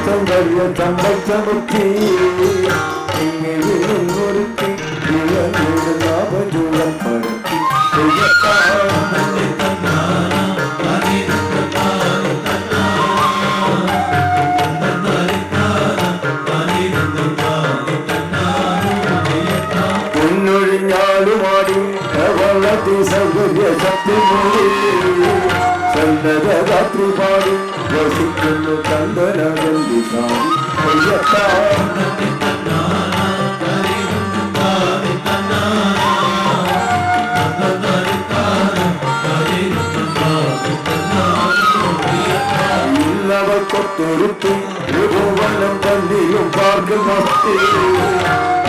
സൗന്ദര്യ ചമ്പച്ചമുക്കി ഒരുക്കി ലാഭജൂലം പരത്തി പൊന്നൊഴിഞ്ഞാലുമാടി വളർത്തി സൗകര്യ ശക്തി മൂടി ചന്ദനരാത്രി പാടി വസിക്കുന്നു ചന്ദനഗന്ധി ഇന്നവർ കൊത്തൊരുത്തി ഭുവനം പന്തിയും പാർക്കും മസ്തി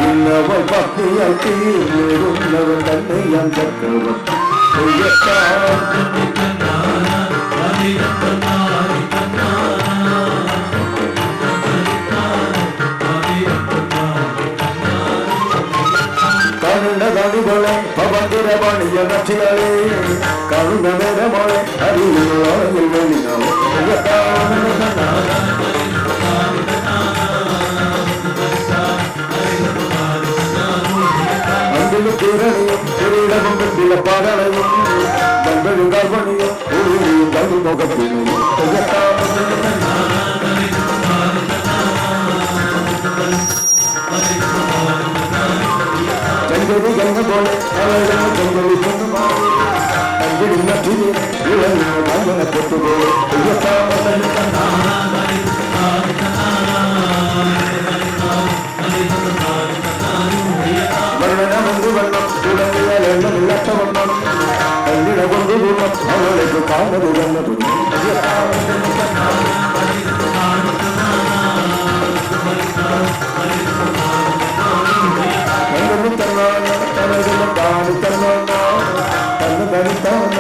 ഇന്നവർ ഭക്തിയാൽ തീർന്നവൻ തന്നെയാൻ ചക്രവർത്തി കരുണതടികളെ പവന്തിരപണിയ കക്ഷികളെ കരുണമേരമോളെ അറിയുള്ളവരിൽ വെളികളെ അന്തിന് കിരണിയും കിരീടവും വിലപ്പാടളയും കണ്ടൊരു കർമ്മണിയും ഉരുളിയും കണ്ടു മുഖത്തിനും ചെങ്കടി ഗംഗ പോലെ ചെങ്കടി കണ്ടിടുന്ന കങ്ങനെ പൊട്ടുപോലെ വർണ്ണനമൊന്നു വെള്ളം തുടങ്ങിയാൽ എണ്ണമില്ലാത്ത വണ്ണം കണ്ടിട കൊണ്ടുപോകും അവളേക്ക് കാണത് വന്നത് തനതെല്ലാം കാണി തന്നെ തന്നെ തനിത്താവുന്ന